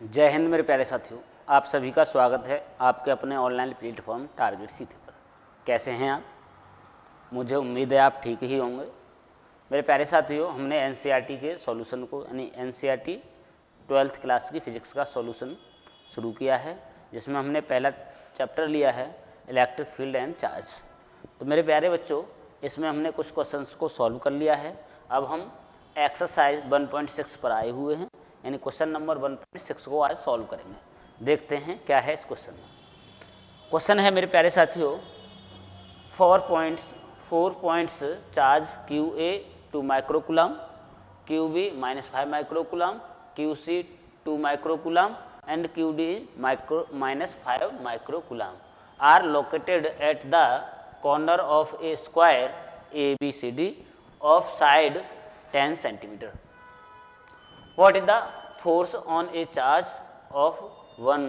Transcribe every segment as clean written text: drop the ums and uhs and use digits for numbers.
जय हिंद मेरे प्यारे साथियों, आप सभी का स्वागत है आपके अपने ऑनलाइन प्लेटफॉर्म टारगेट सीथे पर। कैसे हैं आप? मुझे उम्मीद है आप ठीक ही होंगे। मेरे प्यारे साथियों, हमने एनसीईआरटी के सॉल्यूशन को यानी एनसीईआरटी 12th क्लास की फ़िज़िक्स का सॉल्यूशन शुरू किया है, जिसमें हमने पहला चैप्टर लिया है इलेक्ट्रिक फील्ड एंड चार्ज। तो मेरे प्यारे बच्चों, इसमें हमने कुछ क्वेश्चंस को सॉल्व कर लिया है। अब हम एक्सरसाइज 1.6 पर आए हुए हैं, यानी क्वेश्चन नंबर 1.6 को आज सॉल्व करेंगे। देखते हैं क्या है इस क्वेश्चन में। क्वेश्चन है मेरे प्यारे साथियों, 4 points charge QA 2 microcoulomb, QB -5 microcoulomb, QC 2 microcoulomb and QD -5 microcoulomb are located at the corner of a square ABCD of side 10 centimeter. What is the force on a charge of 1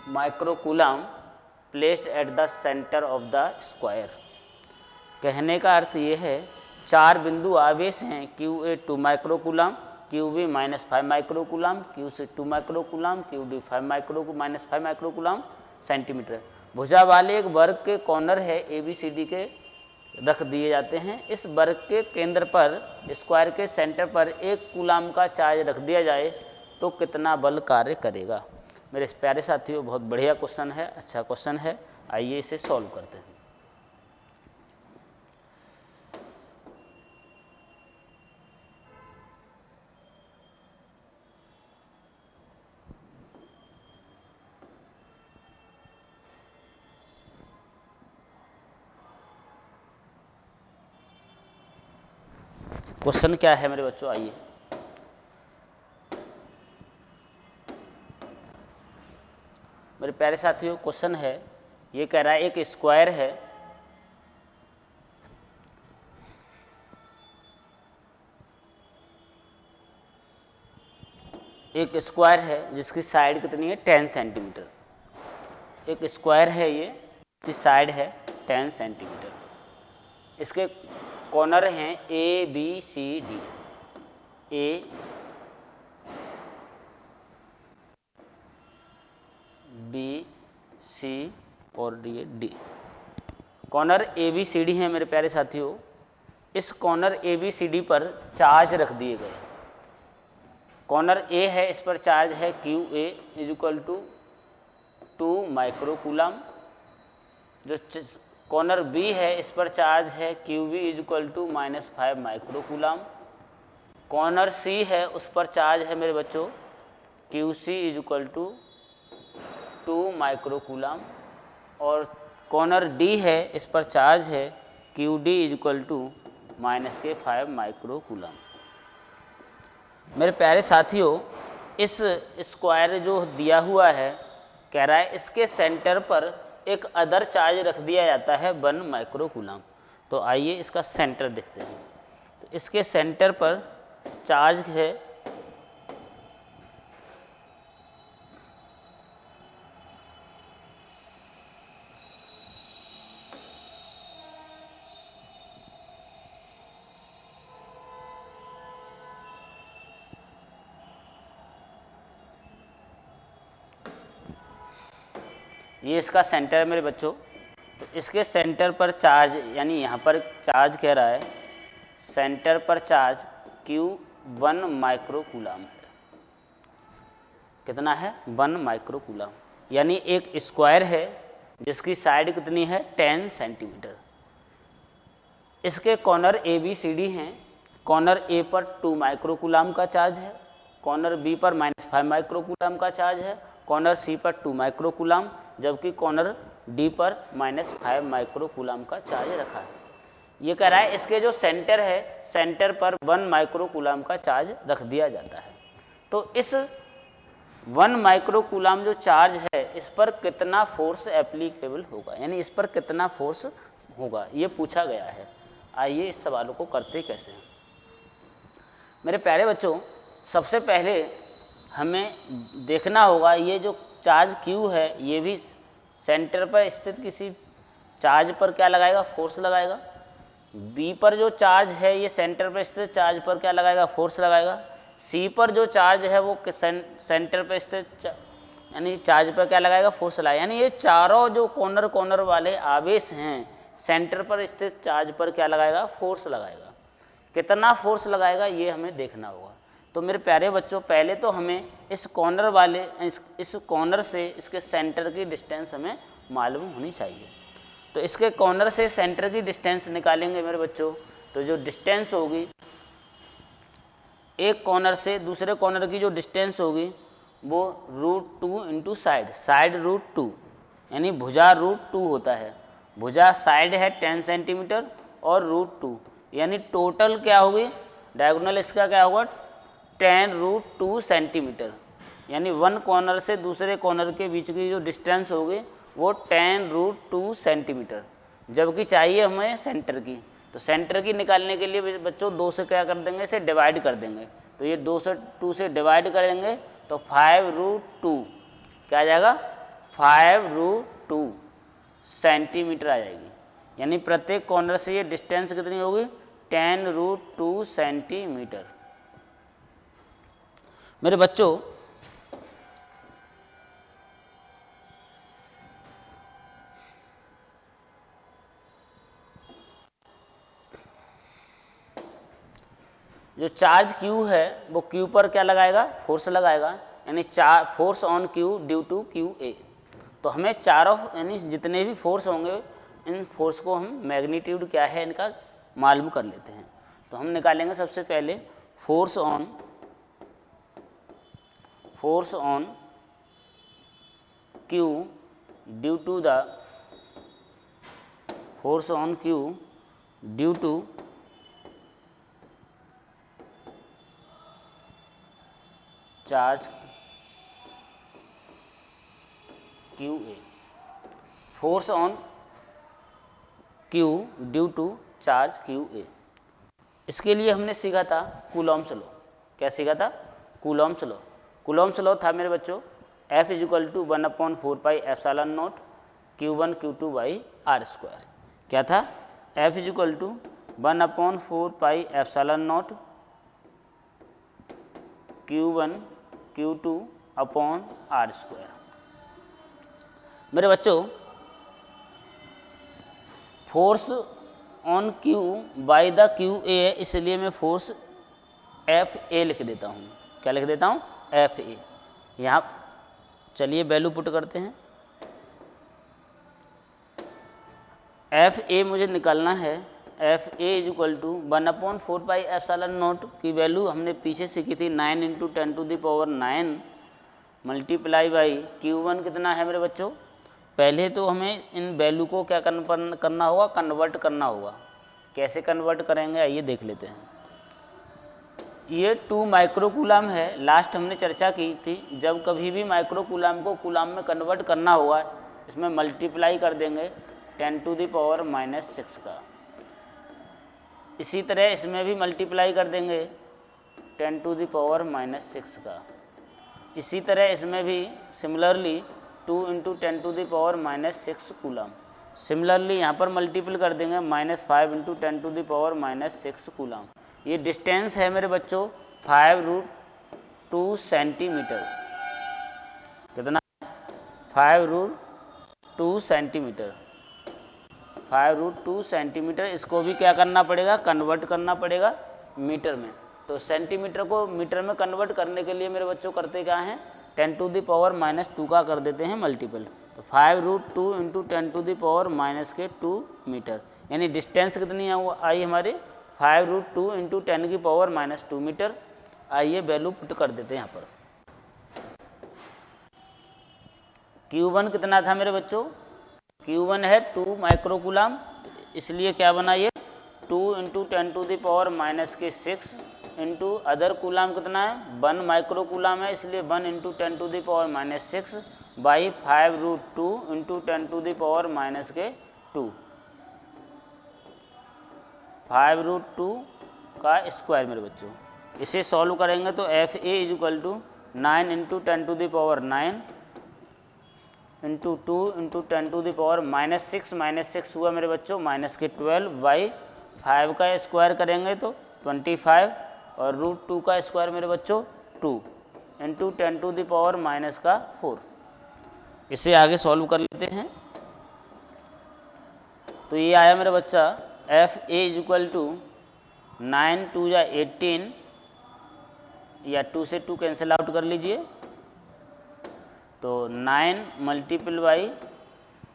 microcoulomb placed at the center of the square? कहने का अर्थ ये है, चार बिंदु आवेश हैं QA 2 microcoulomb, QB -5 microcoulomb, QC 2 microcoulomb, QD -5 microcoulomb centimetre. भुजा वाले एक वर्ग के कॉर्नर है ABCD के रख दिए जाते हैं। इस वर्ग के केंद्र पर स्क्वायर के सेंटर पर 1 कूलाम का चार्ज रख दिया जाए तो कितना बल कार्य करेगा। मेरे प्यारे साथियों, बहुत बढ़िया क्वेश्चन है, अच्छा क्वेश्चन है। आइए इसे सॉल्व करते हैं। क्वेश्चन क्या है मेरे बच्चों, आइए। मेरे प्यारे साथियों, क्वेश्चन है, ये कह रहा है एक स्क्वायर है, एक स्क्वायर है जिसकी साइड कितनी है 10 सेंटीमीटर। एक स्क्वायर है ये, इसकी साइड है 10 सेंटीमीटर। इसके कॉर्नर हैं ABCD, A B C और D। कॉर्नर ABCD हैं मेरे प्यारे साथियों। इस कॉर्नर ABCD पर चार्ज रख दिए गए। कॉर्नर A है, इस पर चार्ज है QA = 2 माइक्रोकूलम। जो कॉर्नर B है, इस पर चार्ज है QB = -5 माइक्रोकूलम। कॉर्नर C है, उस पर चार्ज है मेरे बच्चों QC = 2 माइक्रोकूलम। और कॉर्नर D है, इस पर चार्ज है QD = -5 माइक्रोकूलम। मेरे प्यारे साथियों, इस स्क्वायर जो दिया हुआ है, कह रहा है इसके सेंटर पर एक अदर चार्ज रख दिया जाता है 1 माइक्रोकूलम। तो आइए इसका सेंटर देखते हैं। तो इसके सेंटर पर चार्ज है ये, इसका सेंटर है मेरे बच्चों। तो इसके सेंटर पर चार्ज, यानी यहाँ पर चार्ज कह रहा है सेंटर पर चार्ज Q1 माइक्रोकूलम है। कितना है? 1 माइक्रोकूलम। यानी एक स्क्वायर है जिसकी साइड कितनी है 10 सेंटीमीटर। इसके कॉर्नर ABCD हैं। कॉर्नर A पर 2 माइक्रोकूलम का चार्ज है, कॉर्नर B पर -5 माइक्रोकूलम का चार्ज है, कॉर्नर C पर 2 माइक्रोकूलम, जबकि कॉर्नर D पर -5 माइक्रोकूलम का चार्ज रखा है। ये कह रहा है इसके जो सेंटर है, सेंटर पर 1 माइक्रोकूलम का चार्ज रख दिया जाता है। तो इस 1 माइक्रोकूलम जो चार्ज है, इस पर कितना फोर्स एप्लीकेबल होगा, यानी इस पर कितना फोर्स होगा, ये पूछा गया है। आइए इस सवालों को करते कैसे हैं। मेरे प्यारे बच्चों, सबसे पहले हमें देखना होगा ये जो चार्ज Q है, ये भी सेंटर पर स्थित किसी चार्ज पर क्या लगाएगा, फोर्स लगाएगा। B पर जो चार्ज है, ये सेंटर पर स्थित चार्ज पर क्या लगाएगा, फोर्स लगाएगा। सी पर जो चार्ज है वो सेंटर पे स्थित यानी चार्ज पर क्या लगाएगा, फोर्स लगाएगा। यानी ये चारों जो कॉर्नर वाले आवेश हैं सेंटर पर स्थित चार्ज पर क्या लगाएगा, फोर्स लगाएगा। कितना फोर्स लगाएगा ये हमें देखना होगा। तो मेरे प्यारे बच्चों, पहले तो हमें इस कॉर्नर वाले इस कॉर्नर से इसके सेंटर की डिस्टेंस हमें मालूम होनी चाहिए। तो इसके कॉर्नर से सेंटर की डिस्टेंस निकालेंगे मेरे बच्चों, तो जो डिस्टेंस होगी एक कॉर्नर से दूसरे कॉर्नर की जो डिस्टेंस होगी वो √2 इंटू साइड √2 यानी भुजा √2 होता है। भुजा साइड है 10 सेंटीमीटर और √2 यानी टोटल क्या होगी, डायगोनल इसका क्या होगा 10√2 सेंटीमीटर। यानी वन कॉर्नर से दूसरे कॉर्नर के बीच की जो डिस्टेंस होगी वो 10√2 सेंटीमीटर, जबकि चाहिए हमें सेंटर की। तो सेंटर की निकालने के लिए बच्चों 2 से क्या कर देंगे, इसे डिवाइड कर देंगे। तो ये 2 से डिवाइड करेंगे तो 5√2 क्या आ जाएगा, 5√2 सेंटीमीटर आ जाएगी। यानी प्रत्येक कॉर्नर से ये डिस्टेंस कितनी होगी, 10√2 सेंटीमीटर। मेरे बच्चों, जो चार्ज Q है वो Q पर क्या लगाएगा, फोर्स लगाएगा। यानी force on Q due to QA। तो हमें चारों यानी जितने भी फोर्स होंगे इन फोर्स को हम मैग्नीट्यूड क्या है इनका मालूम कर लेते हैं। तो हम निकालेंगे सबसे पहले force on Q due to charge QA। Force on Q due to charge QA। इसके लिए हमने सीखा था कूलॉम्स लॉ। क्या सीखा था, कूलॉम्स लॉ। कूलॉम्स लॉ था मेरे बच्चों F = 1/4πε0 Q1 Q2/r²। क्या था, F = 1/4πε0 Q1 Q2/r²। मेरे बच्चों, force on Q by the QA है, इसलिए मैं फोर्स FA लिख देता हूँ। क्या लिख देता हूँ, FA। यहाँ चलिए वैल्यू पुट करते हैं। FA मुझे निकालना है, FA = 1/4πε0 की वैल्यू हमने पीछे सीखी थी 9 × 10⁹ मल्टीप्लाई बाई Q1 कितना है मेरे बच्चों। पहले तो हमें इन वैल्यू को क्या करना होगा, कन्वर्ट करना होगा। कैसे कन्वर्ट करेंगे आइए देख लेते हैं। ये 2 माइक्रोकूलम है। लास्ट हमने चर्चा की थी, जब कभी भी माइक्रोकूलम को कूलम में कन्वर्ट करना होगा इसमें मल्टीप्लाई कर देंगे 10⁻⁻6 का। इसी तरह इसमें भी मल्टीप्लाई कर देंगे 10⁻⁻6 का। इसी तरह इसमें भी सिमिलरली 2 × 10⁻⁻6 कूलम। सिमिलरली यहाँ पर मल्टीपल कर देंगे -5 × 10⁻⁻6 कूलम। ये डिस्टेंस है मेरे बच्चों 5√2 सेंटीमीटर। कितना, 5√2 सेंटीमीटर। 5√2 सेंटीमीटर। इसको भी क्या करना पड़ेगा, कन्वर्ट करना पड़ेगा मीटर में। तो सेंटीमीटर को मीटर में कन्वर्ट करने के लिए मेरे बच्चों करते क्या हैं, 10⁻⁻2 का कर देते हैं मल्टीपल। तो 5√2 × 10⁻⁻2 मीटर। यानी डिस्टेंस कितनी आई हमारी, 5√2 × 10⁻⁻2 मीटर। आइए वैल्यू पुट कर देते हैं यहाँ पर। Q1 कितना था मेरे बच्चों, Q1 है 2 माइक्रोकूलम, इसलिए क्या बना ये 2 × 10⁻⁻6 इंटू अदर कूलम कितना है 1 माइक्रोकूलम है, इसलिए 1 × 10⁻⁻6 बाई 5√2 × 10⁻⁻2 5√2 का स्क्वायर मेरे बच्चों। इसे सॉल्व करेंगे तो FA = 9 × 10⁻9 इंटू 2 × 10⁻6 हुआ मेरे बच्चों -12 बाई 5 का स्क्वायर करेंगे तो 25 और रूट 2 का स्क्वायर मेरे बच्चों 2 into 10 to the power minus का 4। इसे आगे सॉल्व कर लेते हैं। तो ये आया मेरा बच्चा F A is equal to 9 2 या 18, या 2 से 2 कैंसिल आउट कर लीजिए, तो 9 मल्टीपल बाई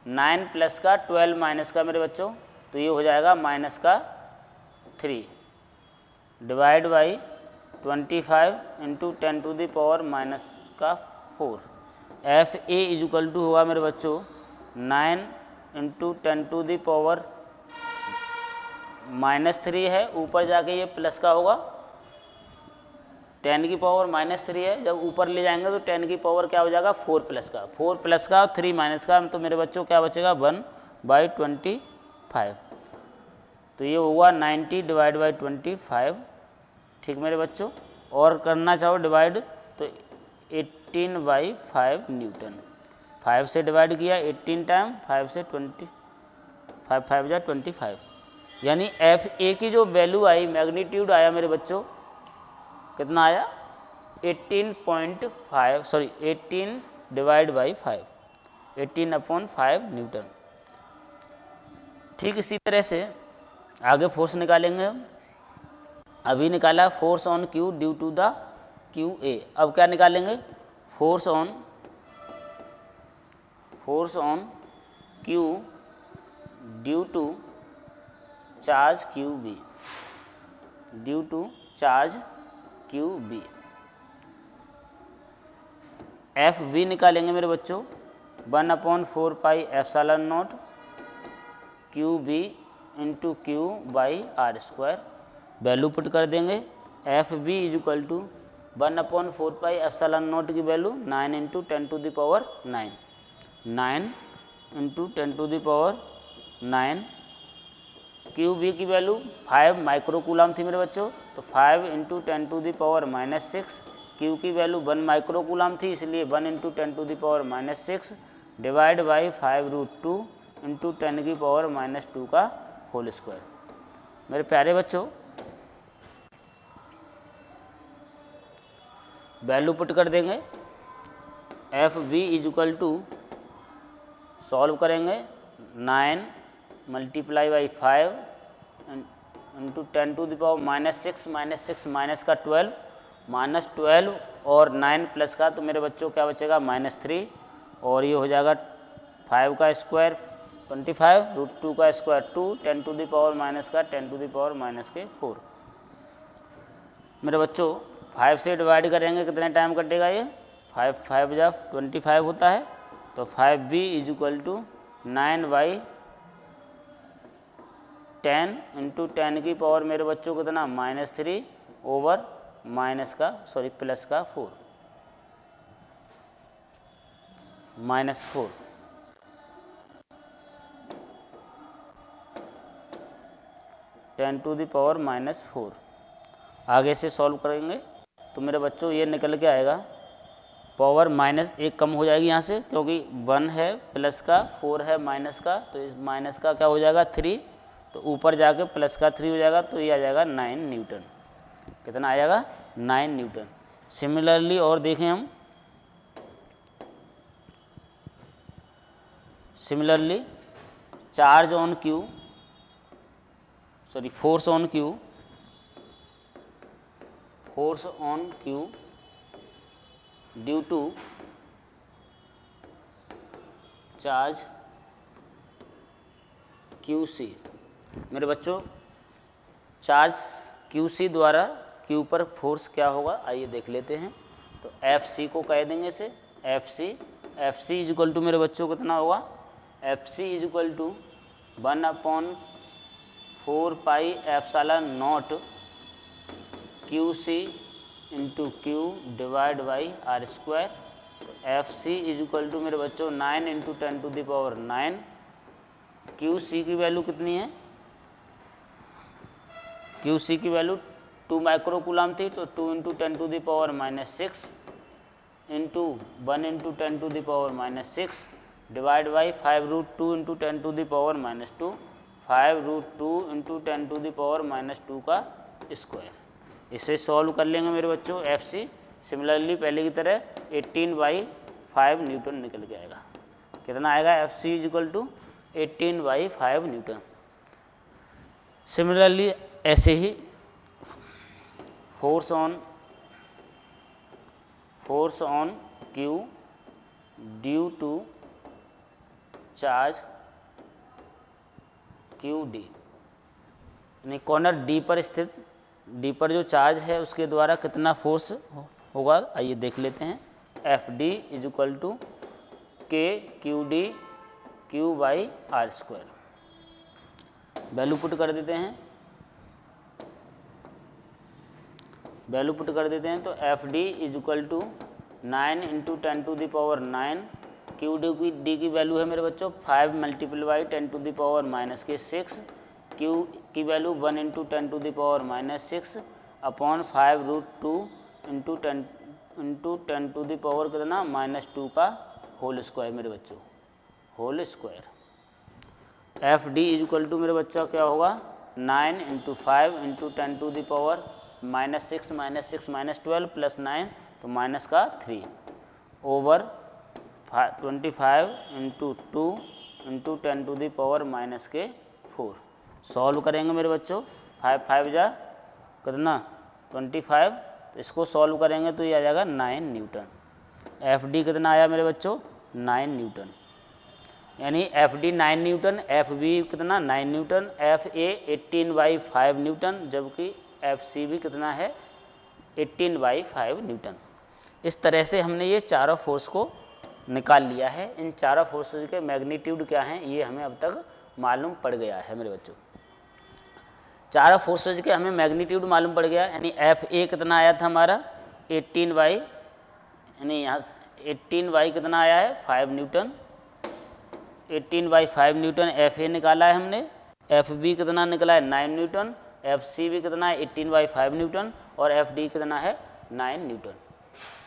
9 प्लस का 12 माइनस का मेरे बच्चों, तो ये हो जाएगा माइनस का 3 divide by 25 into 10 to the power minus का 4। F A is equal to होगा मेरे बच्चों 9 इंटू 10 टू द पावर -3 है, ऊपर जाके ये प्लस का होगा, 10 की पावर -3 है, जब ऊपर ले जाएंगे तो 10 की पावर क्या हो जाएगा 4 प्लस का, 4 प्लस का 3 माइनस का, तो मेरे बच्चों क्या बचेगा 1/25। तो ये होगा 90 डिवाइड बाई 25। ठीक मेरे बच्चों, और करना चाहो डिवाइड तो 18/5 न्यूटन। 5 से डिवाइड किया 18 टाइम, 5 से 20, 5 5 जा 25, यानी एफ ए की जो वैल्यू आई, मैग्नीट्यूड आया मेरे बच्चों कितना आया 18 डिवाइड बाई 5, 18/5 न्यूटन। ठीक इसी तरह से आगे फोर्स निकालेंगे हम। अभी निकाला force on Q due to the Q A, अब क्या निकालेंगे force on Q due to charge Q B, due to charge Q B. F V निकालेंगे मेरे बच्चों 1/4 pi epsilon naught Q B into Q by R square. Value put कर देंगे, F B is equal to 1/4 pi epsilon naught की value 9 into 10 to the power 9, 9 into 10 to the power 9। Q B की value 5 micro coulomb थी मेरे बच्चों, तो 5 into 10 to the power -6। Q की value 1 micro coulomb थी, इसलिए 1 into 10 to the power -6 divide by 5√2 into 10 की पावर -2 का होल स्क्वायर। मेरे प्यारे बच्चों, वैल्यू पुट कर देंगे, F B is equal to solve करेंगे 9 multiply by 5 into 10 to the power -6 minus का 12 -12 और 9 प्लस का, तो मेरे बच्चों क्या बचेगा -3, और ये हो जाएगा 5 का स्क्वायर 25, √2 का square 2, 10 to the power minus का 10 टू द पावर -4। मेरे बच्चों 5 से डिवाइड करेंगे कितने टाइम कटेगा, ये 5 5 जा 25 होता है, तो 5b is equal to 9/10 into 10 की पावर मेरे बच्चों कितना -3 ओवर प्लस का 4, -4। Ten to the power -4। आगे से सॉल्व करेंगे तो मेरे बच्चों ये निकल के आएगा, पावर -1 कम हो जाएगी यहाँ से, क्योंकि 1 है प्लस का, 4 है माइनस का, तो इस माइनस का क्या हो जाएगा 3, तो ऊपर जाके प्लस का 3 हो जाएगा, तो ये आ जाएगा 9 न्यूटन। कितना आ जाएगा 9 न्यूटन। सिमिलरली और देखें हम, similarly charge on Q, force on Q due to charge Q C. मेरे बच्चों चार्ज क्यू सी द्वारा क्यू पर फोर्स क्या होगा, आइए देख लेते हैं। तो एफ सी को कह देंगे इसे F C is equal to मेरे बच्चों कितना होगा, F C is equal to 1/4 pi epsilon naught Q C into Q divide by R square. F C is equal to मेरे बच्चों 9 into 10 to the power 9। Q C की value कितनी है, Q C की वैल्यू 2 माइक्रो कूलम थी, तो 2 into 10 to the power -6 into 1 into 10 to the power -6 divide by 5√2 into 10 to the power -2, 5√2 into 10 to the power -2 का square. इसे solve कर लेंगे मेरे बच्चों FC। सिमिलरली पहले की तरह 18/5 न्यूटन निकल के आएगा। कितना आएगा FC equal to 18/5 newton. Similarly ऐसे ही force on Q due to charge QD, यानी कॉर्नर D पर स्थित, D पर जो चार्ज है उसके द्वारा कितना फोर्स होगा, आइए देख लेते हैं। FD is equal to KQD Q/r²। Value put कर देते हैं, तो FD is equal to 9 × 10⁻⁹। QD की वैल्यू है मेरे बच्चों 5 × 10⁻⁻6। Q की वैल्यू 1 × 10⁻⁻6 अपॉन 5√2 × 10⁻⁻ कितना -2 का होल स्क्वायर मेरे बच्चों, whole square. FD is equal to मेरे बच्चा क्या होगा 9 × 5 × 10⁻⁻6 -6 -12 प्लस 9 तो माइनस का 3 ओवर 25 × 2 × 10⁻⁻⁴। सॉल्व करेंगे मेरे बच्चों, 5 5 जा कितना 25, तो इसको सॉल्व करेंगे तो ये आ जाएगा 9 न्यूटन। FD कितना आया मेरे बच्चों 9 न्यूटन, यानी FD 9 न्यूटन, FB कितना 9 न्यूटन, FA 18/5 न्यूटन, जबकि FC भी कितना है 18/5 न्यूटन। इस तरह से हमने ये चारों फोर्स को निकाल लिया है। इन चारों फोर्सेस के मैग्नीट्यूड क्या हैं ये हमें अब तक मालूम पड़ गया है मेरे बच्चों। चारों फोर्सेज के हमें मैग्नीट्यूड मालूम पड़ गया, यानी FA कितना आया था हमारा 18 यानी यहाँ 18 कितना आया है 5 न्यूटन, 18/5 न्यूटन FA निकाला है हमने। FB कितना निकला है 9 न्यूटन, FC भी कितना है 18/5 न्यूटन और FD कितना है 9 न्यूटन।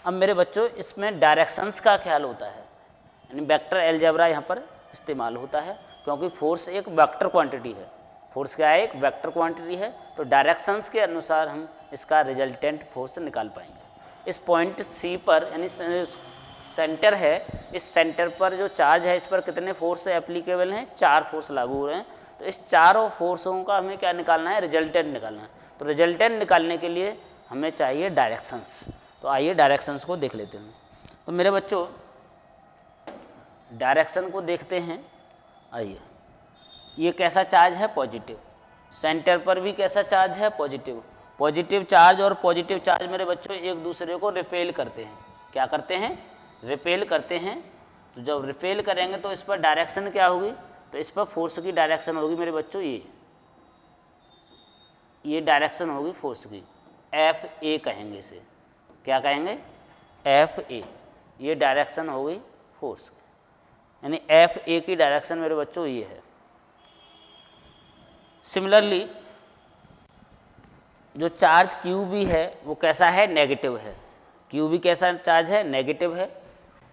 अब मेरे बच्चों इसमें डायरेक्शंस का ख्याल होता है, यानी वेक्टर अलजेब्रा यहाँ पर इस्तेमाल होता है, क्योंकि फोर्स एक वेक्टर क्वांटिटी है। फोर्स क्या है, एक वेक्टर क्वांटिटी है, तो डायरेक्शंस के अनुसार हम इसका रिजल्टेंट फोर्स निकाल पाएंगे। इस पॉइंट C पर यानी सेंटर है, इस सेंटर पर जो चार्ज है इस पर कितने फोर्स एप्लीकेबल हैं, 4 फोर्स लागू हो रहे हैं। तो इस चारों फोर्सों का हमें क्या निकालना है, रिजल्टेंट निकालना है। तो रिजल्टेंट निकालने के लिए हमें चाहिए डायरेक्शंस। तो आइए डायरेक्शंस को देख लेते हैं। तो मेरे बच्चों डायरेक्शन को देखते हैं। आइए, ये कैसा चार्ज है पॉजिटिव, सेंटर पर भी कैसा चार्ज है पॉजिटिव। पॉजिटिव चार्ज और पॉजिटिव चार्ज मेरे बच्चों एक दूसरे को रिपेल करते हैं। क्या करते हैं, रिपेल करते हैं। तो जब रिपेल करेंगे तो इस पर डायरेक्शन क्या होगी, तो इस पर फोर्स की डायरेक्शन होगी मेरे बच्चों, ये डायरेक्शन होगी फोर्स की, FA कहेंगे इसे। क्या कहेंगे, FA, ये डायरेक्शन होगी फोर्स की, यानी FA की डायरेक्शन मेरे बच्चों ये है। सिमिलरली जो चार्ज QB है वो कैसा है, नेगेटिव है। QB कैसा चार्ज है, नेगेटिव है,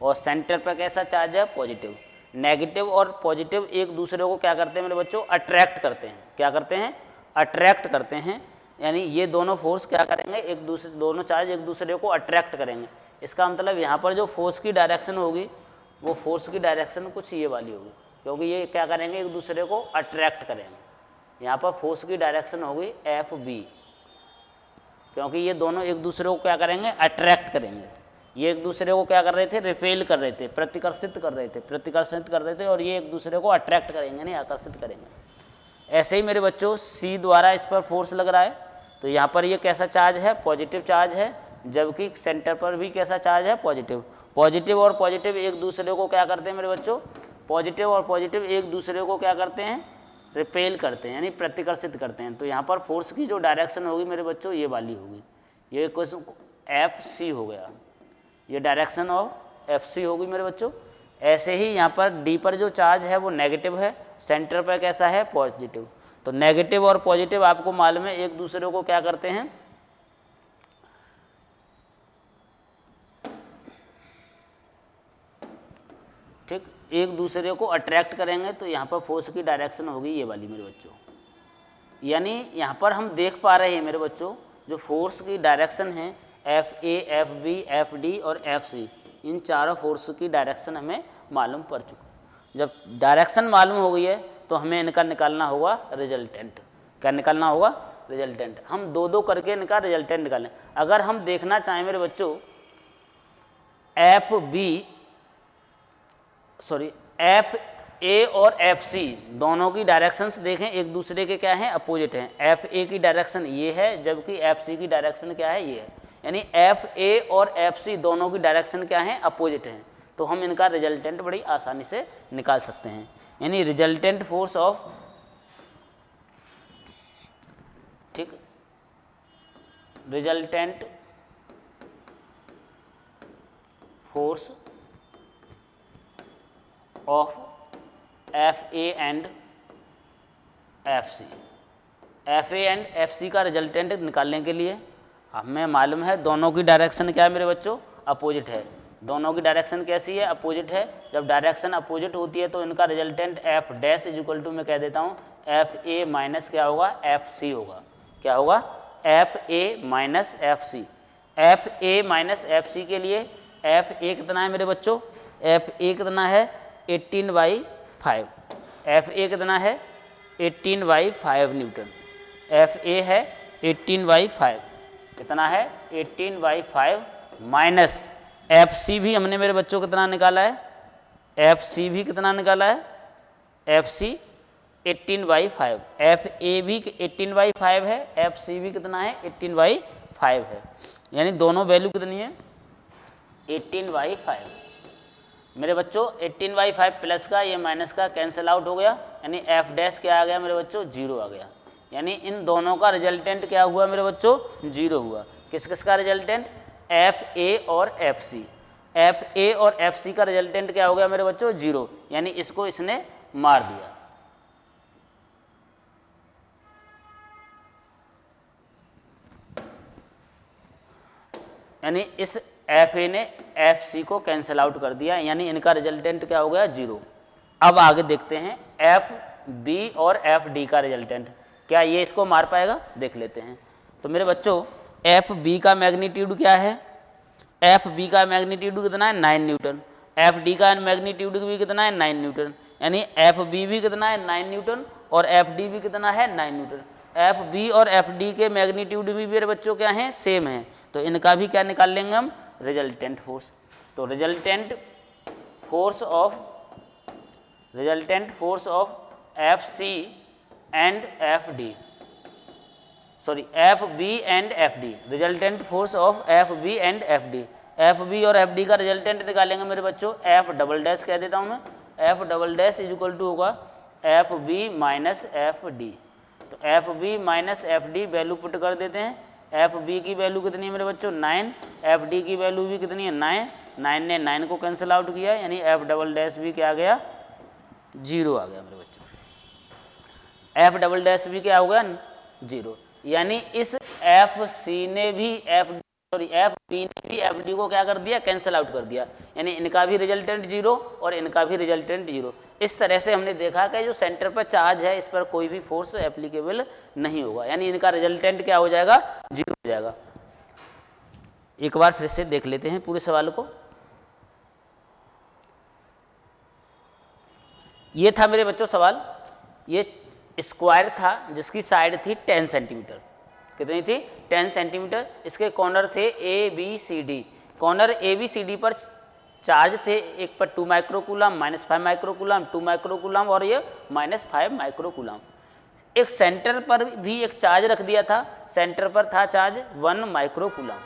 और सेंटर पर कैसा चार्ज है, पॉजिटिव। नेगेटिव और पॉजिटिव एक दूसरे को क्या करते हैं मेरे बच्चों, अट्रैक्ट करते हैं। क्या करते हैं, अट्रैक्ट करते हैं, यानी ये दोनों फोर्स क्या करेंगे, एक दूसरे, दोनों चार्ज एक दूसरे को अट्रैक्ट करेंगे। इसका मतलब यहाँ पर जो फोर्स की डायरेक्शन होगी वो फोर्स की डायरेक्शन कुछ ये वाली होगी, क्योंकि ये क्या करेंगे, एक दूसरे को अट्रैक्ट करेंगे। यहाँ पर फोर्स की डायरेक्शन होगी FB, क्योंकि ये दोनों एक दूसरे को क्या करेंगे, अट्रैक्ट करेंगे। ये एक दूसरे को क्या कर रहे थे, रिपेल कर रहे थे, प्रतिकर्षित कर रहे थे, और ये एक दूसरे को अट्रैक्ट करेंगे, नहीं आकर्षित करेंगे। ऐसे ही मेरे बच्चों C द्वारा इस पर फोर्स लग रहा है, तो यहाँ पर ये कैसा चार्ज है, पॉजिटिव चार्ज है, जबकि सेंटर पर भी कैसा चार्ज है, पॉजिटिव। पॉजिटिव और पॉजिटिव एक दूसरे को क्या करते हैं मेरे बच्चों, पॉजिटिव और पॉजिटिव एक दूसरे को क्या करते हैं, रिपेल करते हैं, यानी प्रतिकर्षित करते हैं। तो यहाँ पर फोर्स की जो डायरेक्शन होगी मेरे बच्चों ये वाली होगी, ये क्वेश्चन FC हो गया, ये डायरेक्शन ऑफ FC होगी मेरे बच्चों। ऐसे ही यहाँ पर D पर जो चार्ज है वो नेगेटिव है, सेंटर पर कैसा है, पॉजिटिव। तो नेगेटिव और पॉजिटिव आपको मालूम है एक दूसरे को क्या करते हैं, ठीक, एक दूसरे को अट्रैक्ट करेंगे। तो यहाँ पर फोर्स की डायरेक्शन होगी ये वाली मेरे बच्चों। यानी यहाँ पर हम देख पा रहे हैं मेरे बच्चों, जो फोर्स की डायरेक्शन है F A, F B, F D और एफ सी, इन चारों फोर्स की डायरेक्शन हमें मालूम पड़ चुका। जब डायरेक्शन मालूम हो गई है तो हमें इनका निकालना होगा रिजल्टेंट। क्या निकालना होगा? रिजल्टेंट। हम दो दो करके इनका रिजल्टेंट निकालें। अगर हम देखना चाहें मेरे बच्चों एफ ए और एफ सी दोनों की डायरेक्शंस देखें, एक दूसरे के क्या हैं? अपोजिट हैं। एफ ए की डायरेक्शन ये है जबकि एफ सी की डायरेक्शन क्या है? ये है। यानी एफ ए और एफ सी दोनों की डायरेक्शन क्या है? अपोजिट हैं। तो हम इनका रिजल्टेंट बड़ी आसानी से निकाल सकते हैं। यानी रिजल्टेंट फोर्स ऑफ, ठीक, resultant force of F A and F C. F A and F C का रिजल्टेंट निकालने के लिए हमें मालूम है दोनों की डायरेक्शन क्या है मेरे बच्चों? अपोजिट है। दोनों की डायरेक्शन कैसी है? अपोजिट है। जब डायरेक्शन अपोजिट होती है तो इनका resultant F dash is equal to, मैं कह देता हूँ, एफ ए माइनस क्या होगा? एफ सी होगा। क्या होगा? F A minus F C. F A minus F C के लिए एफ ए कितना है मेरे बच्चों? एफ ए कितना है? 18/5। एफ ए कितना है? 18/5 न्यूटन। एफ ए है 18/5। कितना है? 18/5 माइनस एफ सी भी हमने मेरे बच्चों कितना निकाला है? एफ सी भी कितना निकाला है? F C 18/5। एफ ए भी 18/5 है, एफ सी भी कितना है? 18/5 है। यानी दोनों वैल्यू कितनी है? 18/5। मेरे बच्चों 18/5 प्लस का ये माइनस का कैंसिल आउट हो गया, यानी एफ डैश क्या आ गया मेरे बच्चों? 0 आ गया। यानी इन दोनों का रिजल्टेंट क्या हुआ मेरे बच्चों? 0 हुआ। किस किस का रिजल्टेंट? एफ ए और एफ सी। एफ ए और एफ सी का रिजल्टेंट क्या हो गया मेरे बच्चों? 0। यानी इसको इसने मार दिया। यानी इस एफ ए ने एफ सी को कैंसिल आउट कर दिया, यानी इनका रिजल्टेंट क्या हो गया? 0। अब आगे देखते हैं एफ बी और एफ डी का रिजल्टेंट। क्या ये इसको मार पाएगा? देख लेते हैं। तो मेरे बच्चों एफ बी का मैग्नीट्यूड क्या है? एफ बी का मैग्नीट्यूड कितना है? 9 न्यूटन। एफ डी का मैग्नीट्यूड भी कितना है? 9 न्यूटन। यानी एफ बी भी कितना है? 9 न्यूटन और एफ डी भी कितना है? 9 न्यूटन। एफ बी और एफ डी के मैग्नीट्यूड भी मेरे बच्चों क्या हैं? सेम हैं। तो इनका भी क्या निकाल लेंगे हम? Resultant force. तो resultant force of F C and F D, sorry F B and F D, resultant force of F B and F D. F B और एफ डी का रिजल्टेंट निकालेंगे मेरे बच्चों। एफ डबल डैश कह देता हूँ मैं, F double dash is equal to होगा F B minus F D. तो F B minus F D value put कर देते हैं। एफ बी की वैल्यू कितनी है मेरे बच्चों? 9। एफ डी की वैल्यू भी कितनी है? 9। 9 ने 9 को कैंसिल आउट किया, यानी एफ डबल डैश भी क्या आ गया? 0 आ गया मेरे बच्चों। एफ डबल डैश भी क्या हो गया? 0। यानी इस एफ सी ने भी एफ बी ने भी एफ डी को क्या कर दिया? कैंसिल आउट कर दिया। यानी इनका भी रिजल्टेंट 0 और इनका भी रिजल्टेंट 0। इस तरह से हमने देखा कि जो सेंटर पर चार्ज है इस पर कोई भी फोर्स एप्लीकेबल नहीं होगा, यानी इनका रिजल्टेंट क्या हो जाएगा? 0 हो जाएगा। एक बार फिर से देख लेते हैं पूरे सवाल को। ये था मेरे बच्चों सवाल। ये स्क्वायर था जिसकी साइड थी 10 सेंटीमीटर। कितनी थी? 10 सेंटीमीटर। इसके कॉर्नर थे A B C D. Corner A B C D पर चार्ज थे, एक पर 2 माइक्रोकूलम, -5 माइक्रोकूलम, 2 माइक्रोकूलम और ये -5 माइक्रोकूलम। एक सेंटर पर भी एक चार्ज रख दिया था, सेंटर पर था चार्ज 1 माइक्रोकूलम।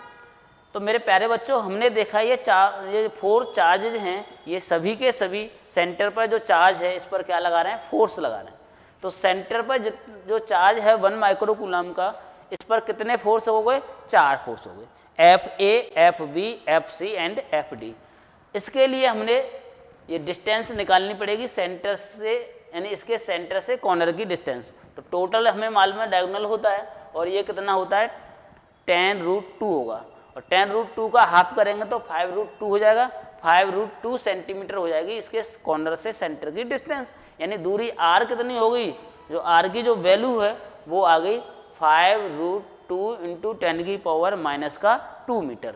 तो मेरे प्यारे बच्चों हमने देखा ये 4 चार्जेज हैं, ये सभी के सभी सेंटर पर जो चार्ज है इस पर क्या लगा रहे हैं? फोर्स लगा रहे हैं। तो सेंटर पर जो चार्ज है 1 माइक्रोकूलम का, इस पर कितने फोर्स हो गए? 4 फोर्स हो गए। F A, F B, F C and F D. इसके लिए हमने ये डिस्टेंस निकालनी पड़ेगी सेंटर से, यानी इसके सेंटर से कॉर्नर की डिस्टेंस। तो टोटल हमें मालूम है डायगोनल होता है और ये कितना होता है? 10√2 होगा। और 10√2 का हाफ करेंगे तो 5√2 हो जाएगा। 5√2 सेंटीमीटर हो जाएगी इसके कॉर्नर से सेंटर की डिस्टेंस। यानी दूरी r कितनी हो गई? जो r की जो वैल्यू है वो आ गई 2 इंटू 10⁻⁻² मीटर।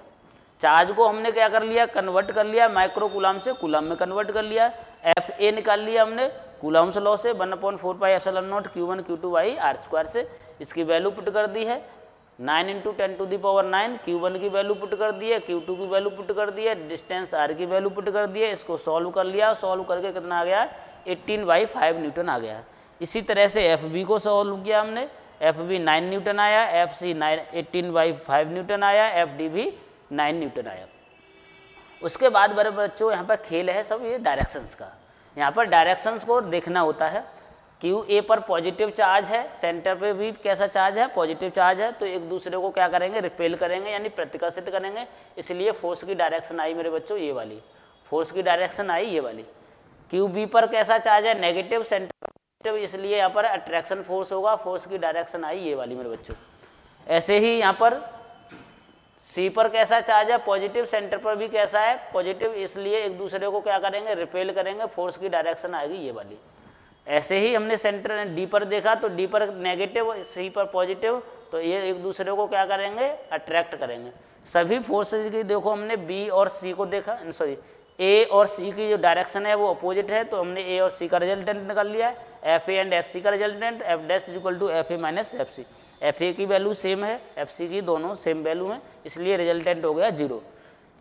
चार्ज को हमने क्या कर लिया, कन्वर्ट कर लिया माइक्रो कूलम से कूलम में कन्वर्ट कर लिया। एफ ए निकाल लिया हमने कूलम्स लॉ से 1/4πε0 Q1 Q2/r² से। इसकी वैल्यू पुट कर दी है 9 इंटू 10⁹ Q1 की वैल्यू पुट कर दी है, Q2 की वैल्यू पुट कर दी है, डिस्टेंस r की वैल्यू पुट कर दी है। इसको सॉल्व कर लिया, सॉल्व करके कितना आ गया 18/5 न्यूटन आ गया। इसी तरह से एफ बी को सॉल्व किया हमने, एफ बी 9 न्यूटन आया, एफ सी 18/5 न्यूटन आया, एफ डी भी 9 न्यूटन आया। उसके बाद बड़े बच्चों यहाँ पर खेल है सब ये डायरेक्शंस का। यहाँ पर डायरेक्शंस को देखना होता है। क्यू ए पर पॉजिटिव चार्ज है, सेंटर पे भी कैसा चार्ज है, पॉजिटिव चार्ज है, तो एक दूसरे को क्या करेंगे, रिपेल करेंगे यानी प्रतिकर्षित करेंगे। इसलिए फोर्स की डायरेक्शन आई मेरे बच्चों ये वाली, फोर्स की डायरेक्शन आई ये वाली। क्यू बी पर कैसा चार्ज है, नेगेटिव, सेंटर पॉजिटिव, इसलिए यहाँ पर अट्रैक्शन फोर्स होगा, फोर्स की डायरेक्शन आई ये वाली मेरे बच्चों। ऐसे ही यहाँ पर सी पर कैसा चार्ज है, पॉजिटिव, सेंटर पर भी कैसा है, पॉजिटिव, इसलिए एक दूसरे को क्या करेंगे, रिपेल करेंगे, फोर्स की डायरेक्शन आएगी ये वाली। ऐसे ही हमने सेंटर डी पर देखा तो डी पर नेगेटिव, सी पर पॉजिटिव, तो ये एक दूसरे को क्या करेंगे, अट्रैक्ट करेंगे। सभी फोर्सेज की देखो हमने बी और सी को देखा, सॉरी ए और सी की जो डायरेक्शन है वो अपोजिट है, तो हमने ए और सी का रिजल्टेंट निकाल लिया है, F A and F C का resultant F dash equal to F A minus F C. F A की वैल्यू सेम है, एफ सी की दोनों सेम वैल्यू हैं, इसलिए रिजल्टेंट हो गया 0।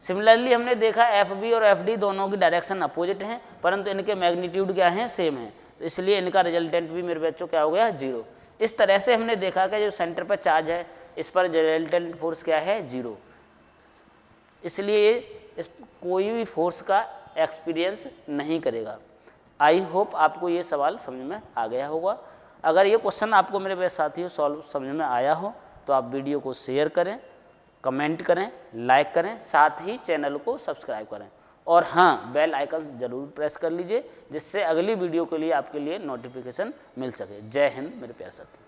सिमिलरली हमने देखा एफ बी और एफ डी दोनों की डायरेक्शन अपोजिट हैं, परंतु इनके मैग्नीट्यूड क्या हैं, सेम है, तो इसलिए इनका रिजल्टेंट भी मेरे बच्चों क्या हो गया 0। इस तरह से हमने देखा कि जो सेंटर पर चार्ज है इस पर रिजल्टेंट फोर्स क्या है 0। इसलिए इस कोई भी फोर्स का एक्सपीरियंस नहीं करेगा। आई होप आपको ये सवाल समझ में आ गया होगा। अगर ये क्वेश्चन आपको मेरे साथियों सॉल्व समझ में आया हो तो आप वीडियो को शेयर करें, कमेंट करें, लाइक करें, साथ ही चैनल को सब्सक्राइब करें और हाँ बेल आइकन ज़रूर प्रेस कर लीजिए जिससे अगली वीडियो के लिए आपके लिए नोटिफिकेशन मिल सके। जय हिंद मेरे प्यारे साथी।